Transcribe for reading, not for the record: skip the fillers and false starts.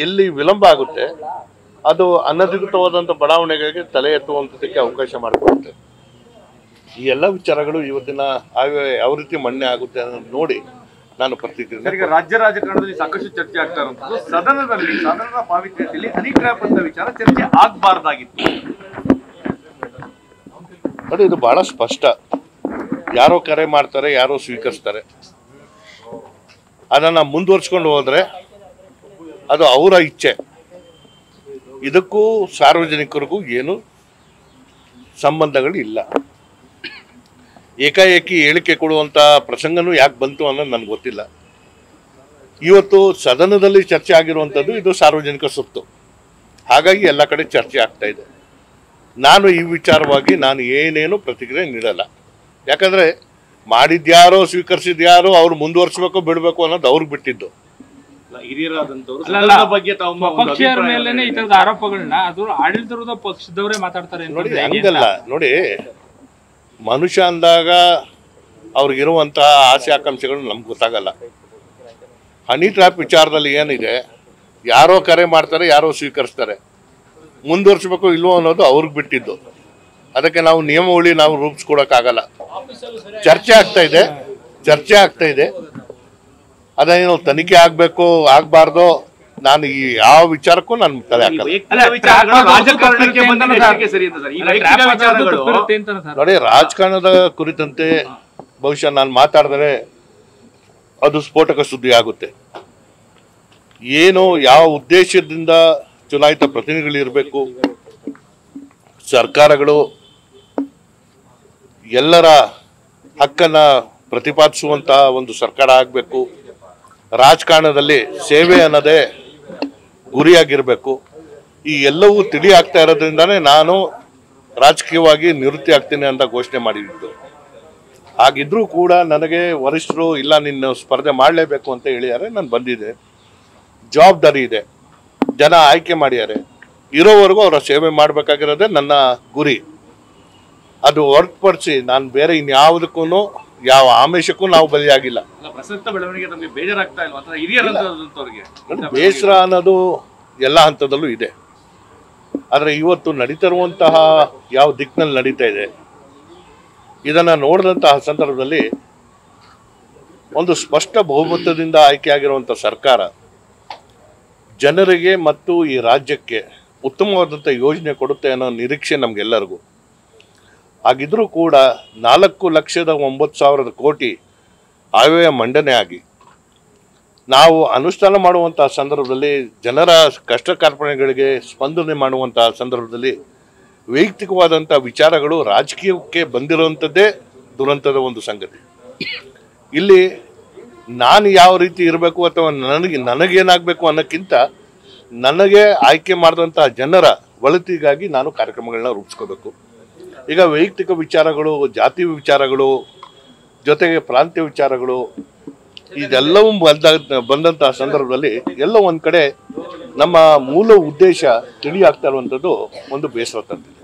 ಎಲ್ಲಿ ವಿಳಂಬ ಆಗುತ್ತೆ ಅದು ಅನಧಿಕೃತವಾದಂಥ ಬಡಾವಣೆಗಳಿಗೆ ತಲೆ ಎತ್ತುವಂಥದ್ದಕ್ಕೆ ಅವಕಾಶ ಮಾಡಿಕೊಡುತ್ತೆ. ಈ ಎಲ್ಲ ವಿಚಾರಗಳು ಇವತ್ತಿನ ಯಾವ ರೀತಿ ಮಣ್ಣೆ ಆಗುತ್ತೆ ಅನ್ನೋದು ನೋಡಿ ನಾನು ಪ್ರತಿಕ್ರಿಯೆ. ಈಗ ರಾಜ್ಯ ರಾಜಕಾರಣದಲ್ಲಿ ಸಾಕಷ್ಟು ಚರ್ಚೆ ಆಗ್ತಾ ಇರುವಂತದ್ದು ಸದನದ ಪಾವಿತ್ರ್ಯದಲ್ಲಿ ಹನಿ ಟ್ರ್ಯಾಪ್ ಅಂತ ವಿಚಾರ ಚರ್ಚೆ ಆಗಬಾರ್ದಾಗಿತ್ತು. ನೋಡಿ, ಇದು ಬಹಳ ಸ್ಪಷ್ಟ. ಯಾರೋ ಕರೆ ಮಾಡ್ತಾರೆ, ಯಾರೋ ಸ್ವೀಕರಿಸ್ತಾರೆ. ಅದನ್ನ ಮುಂದುವರ್ಸ್ಕೊಂಡು ಹೋದ್ರೆ ಅದು ಅವರ ಇಚ್ಛೆ. ಇದಕ್ಕೂ ಸಾರ್ವಜನಿಕರಿಗೂ ಏನು ಸಂಬಂಧಗಳು ಇಲ್ಲ. ಏಕಾಏಕಿ ಹೇಳಿಕೆ ಕೊಡುವಂತ ಪ್ರಸಂಗನೂ ಯಾಕೆ ಬಂತು ಅನ್ನೋದು ನನಗೆ ಗೊತ್ತಿಲ್ಲ. ಇವತ್ತು ಸದನದಲ್ಲಿ ಚರ್ಚೆ ಆಗಿರುವಂಥದ್ದು ಇದು ಸಾರ್ವಜನಿಕ ಸೊತ್ತು. ಹಾಗಾಗಿ ಎಲ್ಲ ಕಡೆ ಚರ್ಚೆ ಆಗ್ತಾ ಇದೆ. ನಾನು ಈ ವಿಚಾರವಾಗಿ ನಾನು ಏನೇನು ಪ್ರತಿಕ್ರಿಯೆ ನೀಡಲ್ಲ. ಯಾಕಂದ್ರೆ ಮಾಡಿದ್ಯಾರೋ ಸ್ವೀಕರಿಸಿದ್ಯಾರೋ ಅವ್ರು ಮುಂದುವರ್ಸ್ಬೇಕು ಬಿಡಬೇಕು ಅನ್ನೋದು ಅವ್ರಿಗೆ ಬಿಟ್ಟಿದ್ದು. ಪಕ್ಷೀಯರ ಮೇಲೆ ಈ ತರದ ಆರೋಪಗಳನ್ನ ಅದು ಆಡಳಿತದ ಪಕ್ಷದವರೇ ಮಾತಾಡ್ತಾರೆ ನೋಡಿ. ಹಂಗಲ್ಲ ನೋಡಿ, ಮನುಷ್ಯ ಅಂದಾಗ ಅವ್ರಿಗಿರುವಂತಹ ಆಸೆ ಆಕಾಂಕ್ಷೆಗಳು ನಮ್ಗೆ ಗೊತ್ತಾಗಲ್ಲ. ಹನಿ ಟ್ರ್ಯಾಪ್ ವಿಚಾರದಲ್ಲಿ ಏನಿದೆ, ಯಾರೋ ಕರೆ ಮಾಡ್ತಾರೆ, ಯಾರೋ ಸ್ವೀಕರಿಸ್ತಾರೆ. ಮುಂದುವರ್ಸ್ಬೇಕು ಇಲ್ವೋ ಅನ್ನೋದು ಅವ್ರಿಗೆ ಬಿಟ್ಟಿದ್ದು. ಅದಕ್ಕೆ ನಾವು ನಿಯಮಾವಳಿ ನಾವು ರೂಪಿಸ್ಕೊಡಕ್ಕಾಗಲ್ಲ. ಚರ್ಚೆ ಆಗ್ತಾ ಇದೆ. ಅದೇನೋ ತನಿಖೆ ಆಗ್ಬೇಕು ಆಗ್ಬಾರ್ದು, ನಾನು ಈ ಯಾವ ವಿಚಾರಕ್ಕೂ ನಾನು ತಲೆ ಹಾಕಲ್ಲ. ನೋಡಿ, ರಾಜಕಾರಣದ ಕುರಿತಂತೆ ಬಹುಶಃ ನಾನು ಮಾತಾಡಿದ್ರೆ ಅದು ಸ್ಫೋಟಕ ಸುದ್ದಿ ಆಗುತ್ತೆ. ಏನು ಯಾವ ಉದ್ದೇಶದಿಂದ ಚುನಾಯಿತ ಪ್ರತಿನಿಧಿಗಳಿರಬೇಕು, ಸರ್ಕಾರಗಳು ಎಲ್ಲರ ಹಕ್ಕನ್ನ ಪ್ರತಿಪಾದಿಸುವಂತಹ ಒಂದು ಸರ್ಕಾರ ಆಗಬೇಕು. ರಾಜಕಾರಣದಲ್ಲಿ ಸೇವೆ ಅನ್ನೋದೇ ಗುರಿಯಾಗಿರಬೇಕು. ಈ ಎಲ್ಲವೂ ತಿಳಿ ಆಗ್ತಾ ಇರೋದ್ರಿಂದಾನೇ ನಾನು ರಾಜಕೀಯವಾಗಿ ನಿವೃತ್ತಿ ಆಗ್ತೀನಿ ಅಂತ ಘೋಷಣೆ ಮಾಡಿದ್ದು. ಹಾಗಿದ್ರೂ ಕೂಡ ನನಗೆ ವರಿಷ್ಠರು ಇಲ್ಲ, ನಿನ್ನ ಸ್ಪರ್ಧೆ ಮಾಡಲೇಬೇಕು ಅಂತ ಹೇಳಿದ್ದಾರೆ. ನಾನು ಬಂದಿದ್ದೆ, ಜವಾಬ್ದಾರಿ ಇದೆ, ಜನ ಆಯ್ಕೆ ಮಾಡಿದ್ದಾರೆ. ಇರೋವರೆಗೂ ಅವರ ಸೇವೆ ಮಾಡಬೇಕಾಗಿರೋದೇ ನನ್ನ ಗುರಿ. ಅದು ಹೊರತುಪಡಿಸಿ ನಾನು ಬೇರೆ ಇನ್ಯಾವುದಕ್ಕೂ ಯಾವ ಆಮಿಷಕ್ಕೂ ನಾವು ಬಲಿಯಾಗಿಲ್ಲ. ಪ್ರಸಕ್ತ ಬೆಳವಣಿಗೆ ನಮಗೆ ಬೇಜಾರಾಗ್ತಾ ಇಲ್ವಾ? ಹಿರಿಯರಂತವರಿಗೆ ಬೇಸರ ಅನ್ನೋದು ಎಲ್ಲ ಹಂತದಲ್ಲೂ ಇದೆ. ಆದರೆ ಇವತ್ತು ನಡೀತಿರುವಂತಹ ಯಾವ ದಿಕ್ಕಿನಲ್ಲಿ ನಡೀತಾ ಇದೆ ಇದನ್ನು ನೋಡಿದಂತಹ ಸಂದರ್ಭದಲ್ಲಿ ಒಂದು ಸ್ಪಷ್ಟ ಬಹುಮತದಿಂದ ಆಯ್ಕೆಯಾಗಿರುವಂಥ ಸರ್ಕಾರ ಜನರಿಗೆ ಮತ್ತು ಈ ರಾಜ್ಯಕ್ಕೆ ಉತ್ತಮವಾದಂಥ ಯೋಜನೆ ಕೊಡುತ್ತೆ ಅನ್ನೋ ನಿರೀಕ್ಷೆ ನಮಗೆಲ್ಲರಿಗೂ. ಹಾಗಿದ್ರೂ ಕೂಡ 4,09,000 ಕೋಟಿ ಆಯವ್ಯಯ ಮಂಡನೆ ಆಗಿ ನಾವು ಅನುಷ್ಠಾನ ಮಾಡುವಂತಹ ಸಂದರ್ಭದಲ್ಲಿ ಜನರ ಕಷ್ಟ ಕಾರ್ಪಣ್ಯಗಳಿಗೆ ಸ್ಪಂದನೆ ಮಾಡುವಂತಹ ಸಂದರ್ಭದಲ್ಲಿ ವೈಯಕ್ತಿಕವಾದಂಥ ವಿಚಾರಗಳು ರಾಜಕೀಯಕ್ಕೆ ಬಂದಿರುವಂಥದ್ದೇ ದುರಂತದ ಒಂದು ಸಂಗತಿ. ಇಲ್ಲಿ ನಾನು ಯಾವ ರೀತಿ ಇರಬೇಕು ಅಥವಾ ನನಗೇನಾಗಬೇಕು ಅನ್ನೋಕ್ಕಿಂತ ನನಗೆ ಆಯ್ಕೆ ಮಾಡಿದಂತಹ ಜನರ ಒಳಿತಿಗಾಗಿ ನಾನು ಕಾರ್ಯಕ್ರಮಗಳನ್ನ ರೂಪಿಸ್ಕೋಬೇಕು. ಈಗ ವೈಯಕ್ತಿಕ ವಿಚಾರಗಳು, ಜಾತಿ ವಿಚಾರಗಳು, ಜೊತೆಗೆ ಪ್ರಾಂತ್ಯ ವಿಚಾರಗಳು ಇದೆಲ್ಲವೂ ಬಂದಂತಹ ಸಂದರ್ಭದಲ್ಲಿ ಎಲ್ಲ ಒಂದು ಕಡೆ ನಮ್ಮ ಮೂಲ ಉದ್ದೇಶ ತಿಳಿಯಾಗ್ತಾ ಇರುವಂಥದ್ದು ಒಂದು ಬೇಸರ ತಂದಿದೆ.